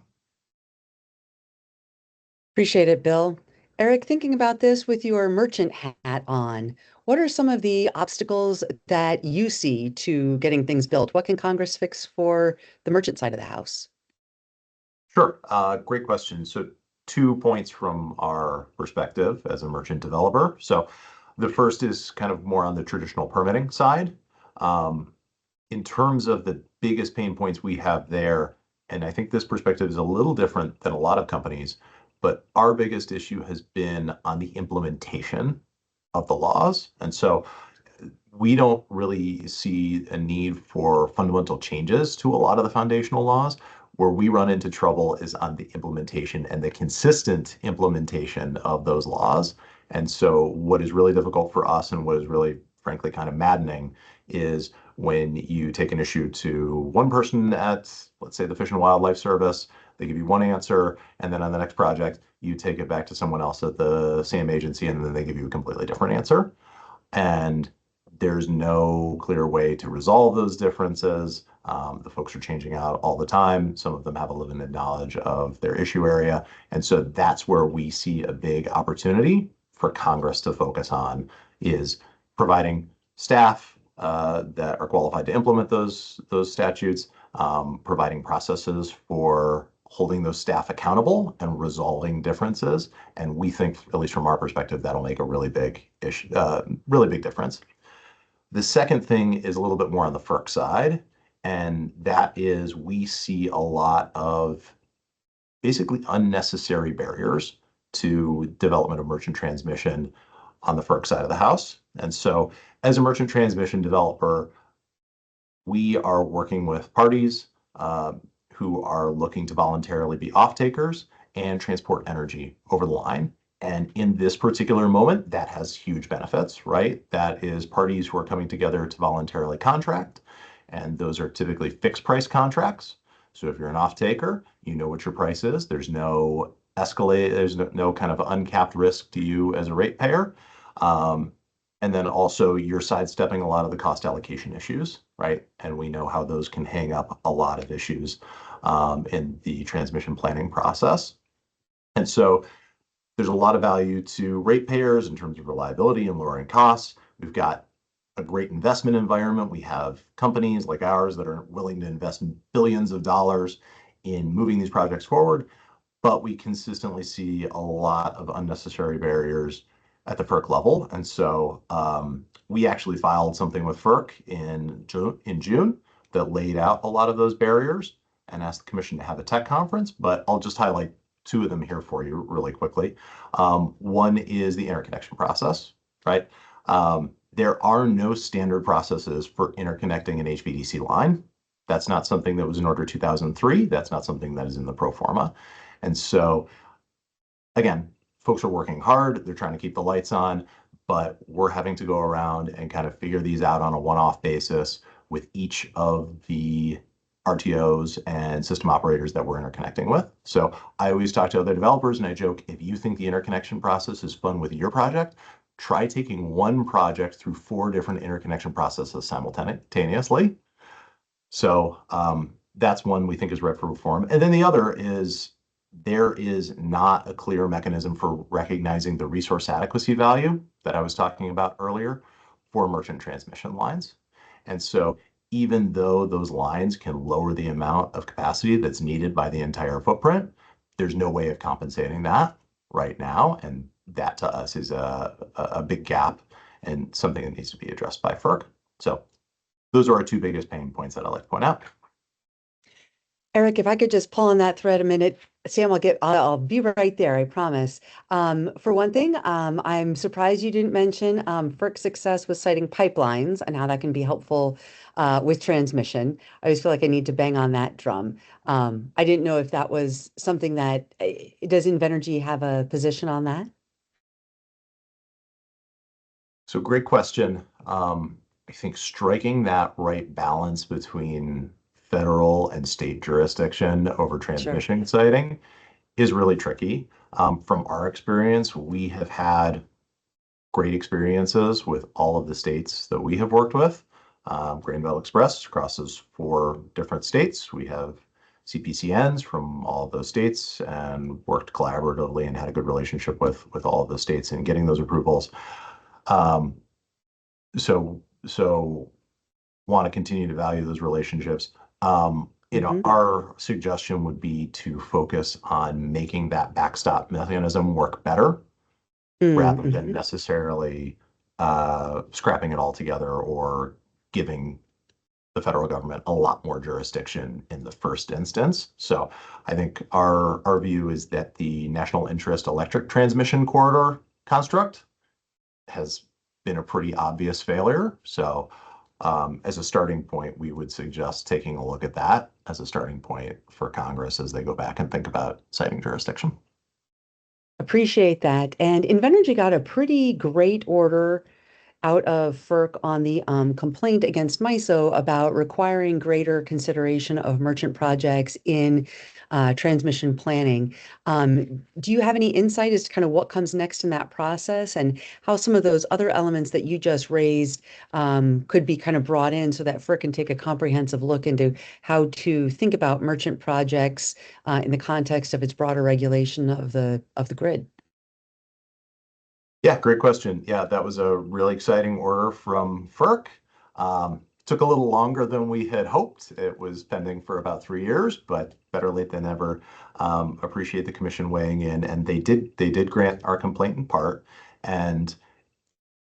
Appreciate it, Bill. Eric, thinking about this with your merchant hat on, what are some of the obstacles that you see to getting things built? What can Congress fix for the merchant side of the house? Sure. Great question. So 2 points from our perspective as a merchant developer. So the first is kind of more on the traditional permitting side. In terms of the biggest pain points we have there, and I think this perspective is a little different than a lot of companies, but our biggest issue has been on the implementation of the laws. And so we don't really see a need for fundamental changes to a lot of the foundational laws. Where we run into trouble is on the implementation and the consistent implementation of those laws. And so what is really difficult for us and what is really, frankly, kind of maddening is when you take an issue to one person at, let's say, the Fish and Wildlife Service, they give you one answer, and then on the next project, you take it back to someone else at the same agency, and then they give you a completely different answer. And there's no clear way to resolve those differences. The folks are changing out all the time. Some of them have a limited knowledge of their issue area. And so that's where we see a big opportunity for Congress to focus on, is providing staff that are qualified to implement those statutes, providing processes for holding those staff accountable and resolving differences. And we think, at least from our perspective, that'll make a really big difference. The second thing is a little bit more on the FERC side, and that is we see a lot of basically unnecessary barriers to development of merchant transmission on the FERC side of the house. And so as a merchant transmission developer, we are working with parties who are looking to voluntarily be off-takers and transport energy over the line. And in this particular moment, that has huge benefits, right? That is parties who are coming together to voluntarily contract, and those are typically fixed price contracts. So if you're an off-taker, you know what your price is. There's no there's no kind of uncapped risk to you as a ratepayer. And then also you're sidestepping a lot of the cost allocation issues, right? And we know how those can hang up a lot of issues in the transmission planning process. And so there's a lot of value to ratepayers in terms of reliability and lowering costs. We've got a great investment environment. We have companies like ours that are willing to invest billions of dollars in moving these projects forward, but we consistently see a lot of unnecessary barriers at the FERC level. And so we actually filed something with FERC in June that laid out a lot of those barriers and asked the commission to have a tech conference, but I'll just highlight two of them here for you really quickly. One is the interconnection process, right? There are no standard processes for interconnecting an HVDC line. That's not something that was in Order 2003. That's not something that is in the pro forma. And so, again, folks are working hard. They're trying to keep the lights on, but we're having to go around and kind of figure these out on a one-off basis with each of the RTOs and system operators that we're interconnecting with. So I always talk to other developers and I joke, if you think the interconnection process is fun with your project, try taking one project through 4 different interconnection processes simultaneously. So that's one we think is ripe for reform. And then the other is there is not a clear mechanism for recognizing the resource adequacy value that I was talking about earlier for merchant transmission lines. And so even though those lines can lower the amount of capacity that's needed by the entire footprint, there's no way of compensating that right now. And that to us is a big gap and something that needs to be addressed by FERC. So those are our 2 biggest pain points that I'd like to point out. Eric, if I could just pull on that thread a minute, Sam, I'll be right there, I promise. For one thing, I'm surprised you didn't mention FERC's success with citing pipelines and how that can be helpful with transmission. I always feel like I need to bang on that drum. I didn't know if that was something that, does Invenergy have a position on that? So great question. I think striking that right balance between federal and state jurisdiction over transmission siting is really tricky. From our experience, we have had great experiences with all of the states that we have worked with. Grain Express crosses 4 different states. We have CPCNs from all of those states and worked collaboratively and had a good relationship with all of those states in getting those approvals. So want to continue to value those relationships. Our suggestion would be to focus on making that backstop mechanism work better rather than necessarily scrapping it all together or giving the federal government a lot more jurisdiction in the first instance. So I think our view is that the National Interest Electric Transmission Corridor construct has been a pretty obvious failure. So as a starting point, we would suggest taking a look at that as a starting point for Congress as they go back and think about citing jurisdiction. Appreciate that. And Invenergy got a pretty great order out of FERC on the complaint against MISO about requiring greater consideration of merchant projects in transmission planning. Do you have any insight as to kind of what comes next in that process and how some of those other elements that you just raised could be kind of brought in so that FERC can take a comprehensive look into how to think about merchant projects in the context of its broader regulation of the grid? Yeah, great question. Yeah, that was a really exciting order from FERC. Took a little longer than we had hoped. It was pending for about 3 years, but better late than never. Appreciate the commission weighing in, and they did grant our complaint in part. And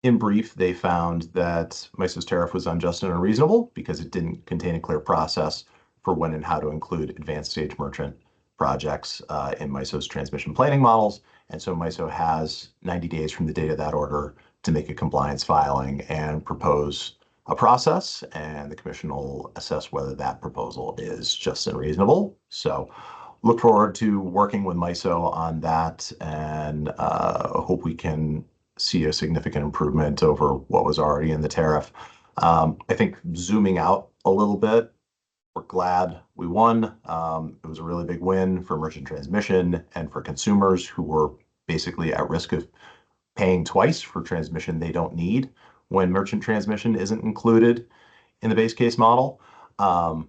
in brief, they found that MISO's tariff was unjust and unreasonable because it didn't contain a clear process for when and how to include advanced stage merchant projects in MISO's transmission planning models. And so MISO has 90 days from the date of that order to make a compliance filing and propose a process, and the commission will assess whether that proposal is just and reasonable. So look forward to working with MISO on that, and hope we can see a significant improvement over what was already in the tariff. I think zooming out a little bit, we're glad we won. It was a really big win for merchant transmission and for consumers who were basically at risk of paying twice for transmission they don't need when merchant transmission isn't included in the base case model. But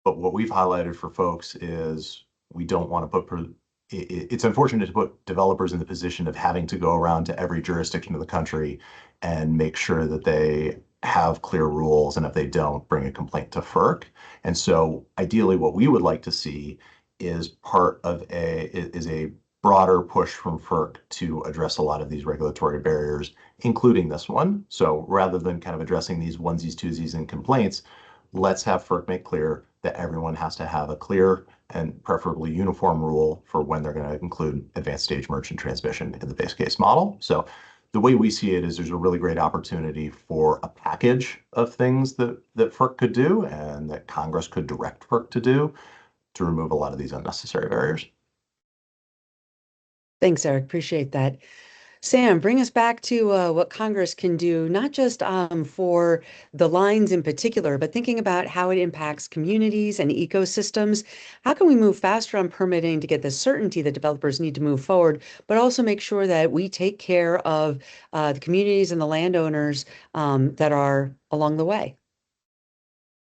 what we've highlighted for folks is we don't want to put, it's unfortunate to put developers in the position of having to go around to every jurisdiction of the country and make sure that they have clear rules, and if they don't, bring a complaint to FERC. And so ideally what we would like to see is part of a broader push from FERC to address a lot of these regulatory barriers, including this one. So rather than kind of addressing these onesies, twosies, and complaints, let's have FERC make clear that everyone has to have a clear and preferably uniform rule for when they're going to include advanced stage merchant transmission in the base case model. So the way we see it is there's a really great opportunity for a package of things that FERC could do and that Congress could direct FERC to do to remove a lot of these unnecessary barriers. Thanks, Eric. Appreciate that. Sam, bring us back to what Congress can do, not just for the lines in particular, but thinking about how it impacts communities and ecosystems. How can we move faster on permitting to get the certainty that developers need to move forward, but also make sure that we take care of the communities and the landowners that are along the way?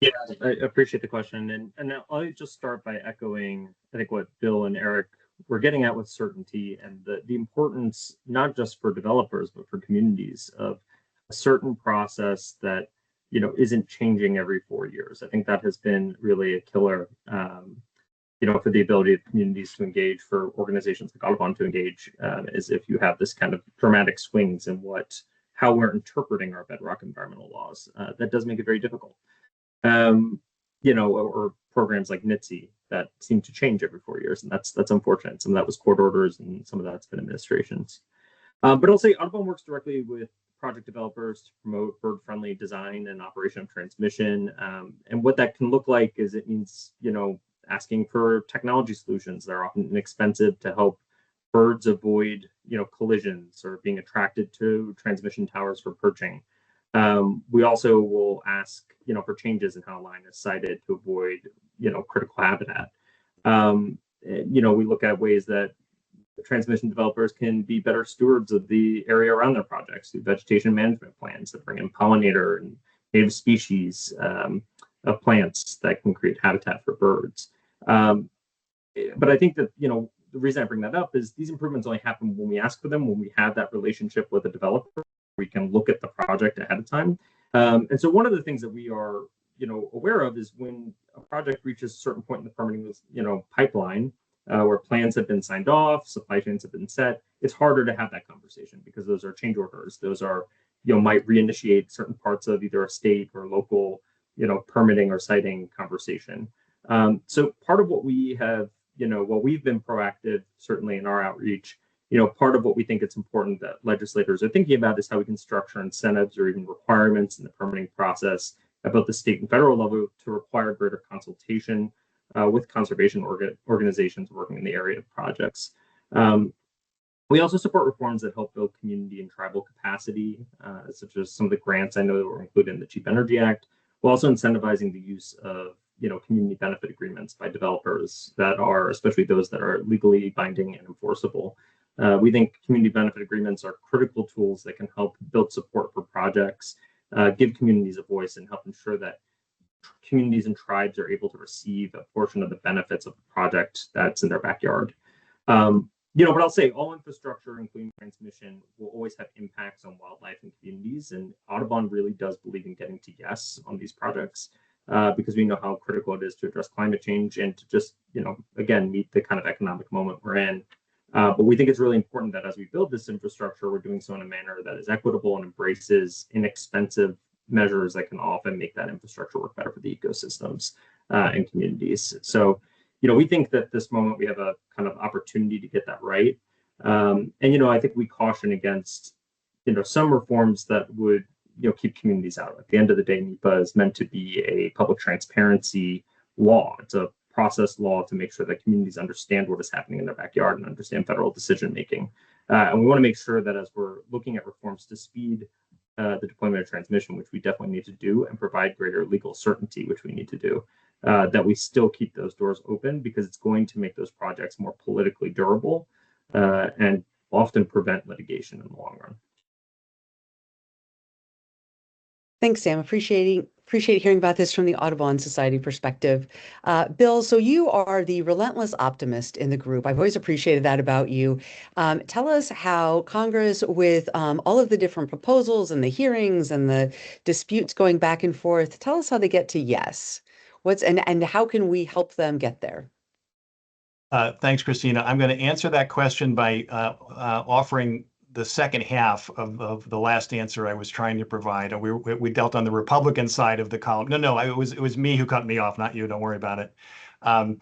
Yeah, I appreciate the question. And I'll just start by echoing, I think, what Bill and Eric were getting at with certainty and the importance, not just for developers, but for communities, of a certain process that, isn't changing every 4 years. I think that has been really a killer, for the ability of communities to engage, for organizations like Audubon to engage, is if you have this kind of dramatic swings in how we're interpreting our bedrock environmental laws. That does make it very difficult. Or programs like NHTSA that seem to change every 4 years, and that's unfortunate. Some of that was court orders, and some of that's been administrations. But I'll say Audubon works directly with project developers to promote bird-friendly design and operation of transmission. And what that can look like is it means, asking for technology solutions that are often inexpensive to help birds avoid, collisions or being attracted to transmission towers for perching. We also will ask, for changes in how line is sited to avoid, critical habitat. We look at ways that transmission developers can be better stewards of the area around their projects through vegetation management plans that bring in pollinator and native species of plants that can create habitat for birds. But I think that, the reason I bring that up is these improvements only happen when we ask for them, when we have that relationship with a developer. We can look at the project ahead of time. And so one of the things that we are, aware of is when a project reaches a certain point in the permitting, pipeline, where plans have been signed off, supply chains have been set, it's harder to have that conversation because those are change orders. Those are, might reinitiate certain parts of either a state or local, permitting or siting conversation. So part of what we have, what we've been proactive, certainly in our outreach, part of what we think it's important that legislators are thinking about is how we can structure incentives or even requirements in the permitting process at both the state and federal level to require greater consultation with conservation organizations working in the area of projects. We also support reforms that help build community and tribal capacity, such as some of the grants I know that were included in the Cheap Energy Act, while also incentivizing the use of community benefit agreements by developers that are, especially those that are legally binding and enforceable. We think community benefit agreements are critical tools that can help build support for projects, give communities a voice, and help ensure that communities and tribes are able to receive a portion of the benefits of the project that's in their backyard. But I'll say all infrastructure, including transmission, will always have impacts on wildlife and communities. And Audubon really does believe in getting to yes on these projects because we know how critical it is to address climate change and to just, again, meet the kind of economic moment we're in. But we think it's really important that as we build this infrastructure, we're doing so in a manner that is equitable and embraces inexpensive measures that can often make that infrastructure work better for the ecosystems and communities. So, we think that this moment we have a kind of opportunity to get that right. And, I think we caution against, some reforms that would, keep communities out. At the end of the day, NEPA is meant to be a public transparency law. It's a process law to make sure that communities understand what is happening in their backyard and understand federal decision making. And we want to make sure that as we're looking at reforms to speed the deployment of transmission, which we definitely need to do, and provide greater legal certainty, which we need to do, that we still keep those doors open because it's going to make those projects more politically durable and often prevent litigation in the long run. Thanks, Sam. Appreciate hearing about this from the Audubon Society perspective. Bill, so you are the relentless optimist in the group. I've always appreciated that about you. Tell us how Congress, with all of the different proposals and the hearings and the disputes going back and forth, tell us how they get to yes. And how can we help them get there? Thanks, Christina. I'm going to answer that question by offering the second half of the last answer I was trying to provide. We dealt on the Republican side of the column. No, it was me who cut me off, not you. Don't worry about it. And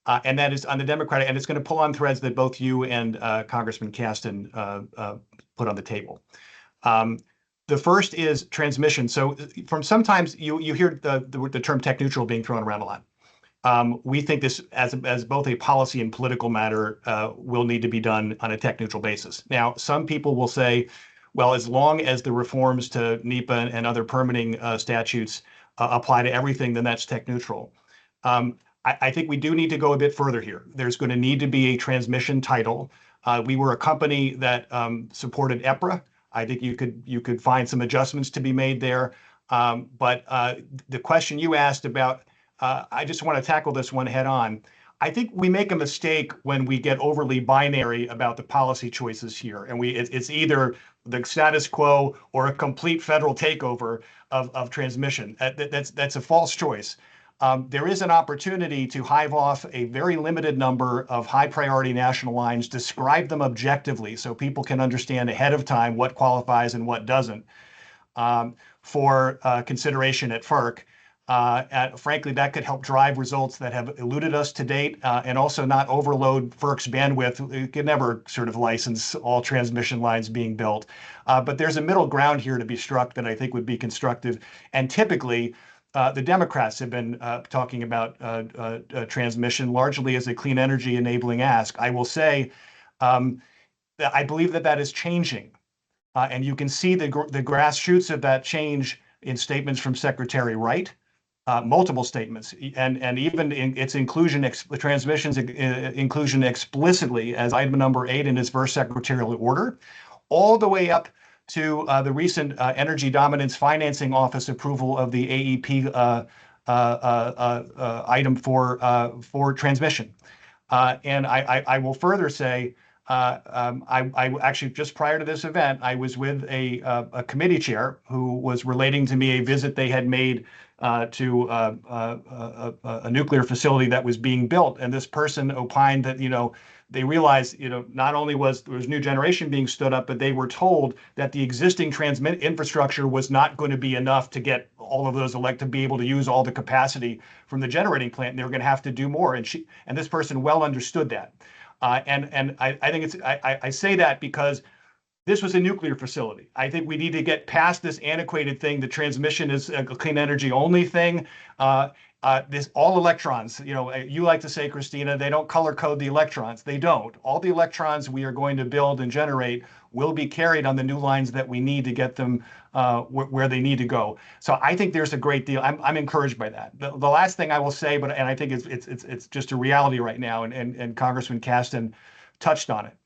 that is on the Democratic, and it's going to pull on threads that both you and Congressman Casten put on the table. The first is transmission. So from sometimes you hear the term tech neutral being thrown around a lot. We think this, as both a policy and political matter, will need to be done on a tech neutral basis. Now, some people will say, well, as long as the reforms to NEPA and other permitting statutes apply to everything, then that's tech neutral. I think we do need to go a bit further here. There's going to need to be a transmission title. We were a company that supported EPRA. I think you could find some adjustments to be made there. But the question you asked about, I just want to tackle this one head on. I think we make a mistake when we get overly binary about the policy choices here, and it's either the status quo or a complete federal takeover of transmission. That's a false choice. There is an opportunity to hive off a very limited number of high priority national lines, describe them objectively so people can understand ahead of time what qualifies and what doesn't for consideration at FERC. Frankly, that could help drive results that have eluded us to date and also not overload FERC's bandwidth. It can never sort of license all transmission lines being built. But there's a middle ground here to be struck that I think would be constructive. And typically, the Democrats have been talking about transmission largely as a clean energy enabling ask. I will say that I believe that is changing. And you can see the grass shoots of that change in statements from Secretary Wright. Multiple statements, and even in its inclusion, transmission's inclusion explicitly as item number 8 in his first secretarial order, all the way up to the recent Energy Dominance Financing Office approval of the AEP item for transmission. And I will further say, I actually, just prior to this event, I was with a committee chair who was relating to me a visit they had made to a nuclear facility that was being built. And this person opined that, they realized, not only was there new generation being stood up, but they were told that the existing transmit infrastructure was not going to be enough to get all of those to be able to use all the capacity from the generating plant. And they were going to have to do more. And this person well understood that. And I think I say that because this was a nuclear facility. I think we need to get past this antiquated thing. The transmission is a clean energy only thing. This all electrons, you like to say, Christina, they don't color code the electrons. They don't. All the electrons we are going to build and generate will be carried on the new lines that we need to get them where they need to go. So I think there's a great deal. I'm encouraged by that. The last thing I will say, and I think it's just a reality right now, and Congressman Casten touched on it.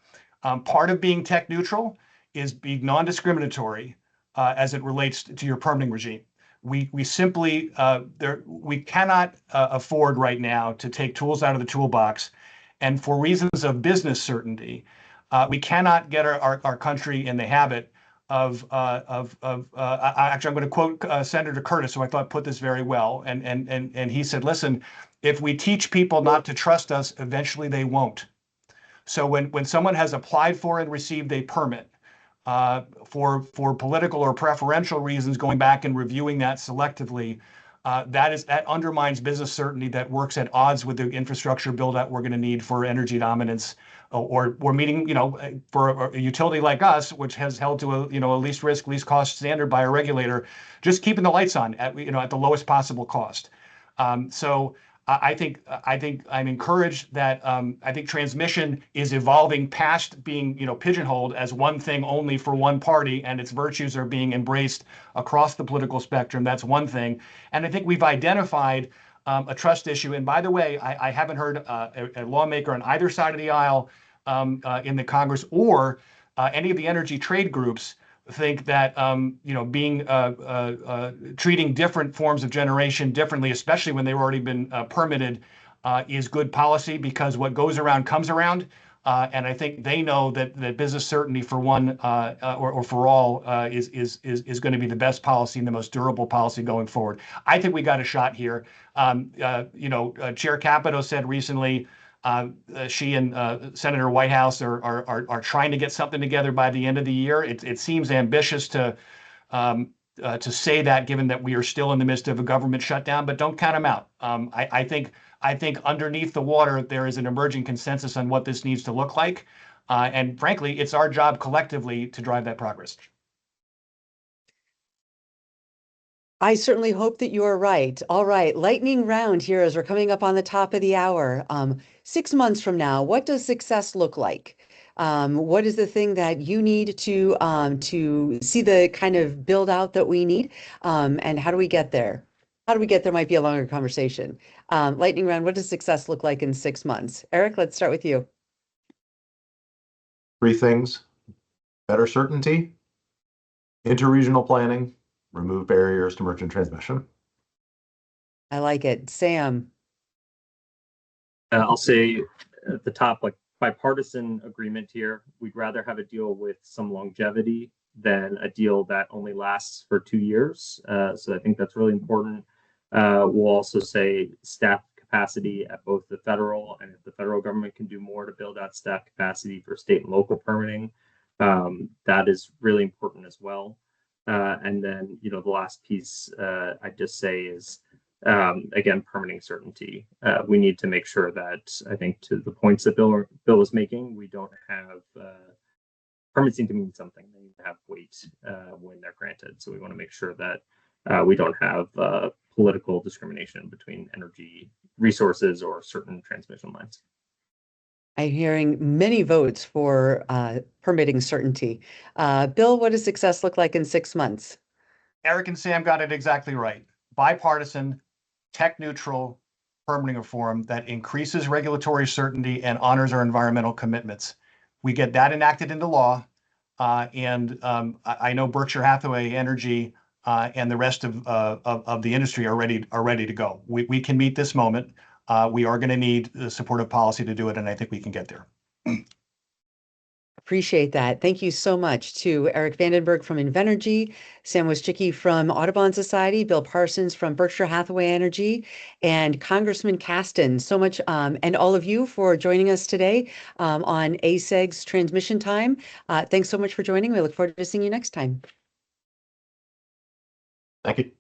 Part of being tech neutral is being non-discriminatory as it relates to your permitting regime. We simply we cannot afford right now to take tools out of the toolbox, and for reasons of business certainty, we cannot get our country in the habit of actually, I'm going to quote Senator Curtis, who I thought put this very well, and he said, "Listen, if we teach people not to trust us, eventually they won't." So when someone has applied for and received a permit, for political or preferential reasons, going back and reviewing that selectively, that undermines business certainty, that works at odds with the infrastructure build out we're going to need for energy dominance, or meeting, for a utility like us, which has held to a least risk, least cost standard by a regulator, just keeping the lights on at the lowest possible cost. So I think I'm encouraged that I think transmission is evolving past being pigeonholed as one thing only for one party, and its virtues are being embraced across the political spectrum. That's one thing, and I think we've identified a trust issue. And by the way, I haven't heard a lawmaker on either side of the aisle in the Congress or any of the energy trade groups think that treating different forms of generation differently, especially when they've already been permitted, is good policy, because what goes around comes around. And I think they know that business certainty for one or for all is going to be the best policy and the most durable policy going forward. I think we got a shot here. Chair Capito said recently, she and Senator Whitehouse are trying to get something together by the end of the year. It seems ambitious to say that, given that we are still in the midst of a government shutdown, but don't count them out. I think underneath the water there is an emerging consensus on what this needs to look like, and frankly, it's our job collectively to drive that progress. I certainly hope that you are right. All right, lightning round here as we're coming up on the top of the hour. 6 months from now, what does success look like? What is the thing that you need to see the kind of build out that we need? And how do we get there? How do we get there might be a longer conversation. Lightning round, what does success look like in 6 months? Eric, let's start with you. 3 things: better certainty, interregional planning, remove barriers to merchant transmission. I like it. Sam. I'll say at the top, like, bipartisan agreement here. We'd rather have a deal with some longevity than a deal that only lasts for 2 years. So I think that's really important. We'll also say staff capacity at both the federal, and if the federal government can do more to build out staff capacity for state and local permitting, that is really important as well. And then, the last piece I'd just say is, again, permitting certainty. We need to make sure that, I think, to the points that Bill was making, we don't have permits need to mean something. They need to have weight when they're granted. So we want to make sure that we don't have political discrimination between energy resources or certain transmission lines. I'm hearing many votes for permitting certainty. Bill, what does success look like in 6 months? Eric and Sam got it exactly right. Bipartisan, tech-neutral permitting reform that increases regulatory certainty and honors our environmental commitments. We get that enacted into law, and I know Berkshire Hathaway Energy and the rest of the industry are ready to go. We can meet this moment. We are going to need the supportive policy to do it, and I think we can get there. Appreciate that. Thank you so much to Eric Vandenberg from Invenergy, Sam Wojcicki from Audubon Society, Bill Parsons from Berkshire Hathaway Energy, and Congressman Casten. So much, and all of you for joining us today on ACEG's Transmission Time. Thanks so much for joining. We look forward to seeing you next time. Thank you.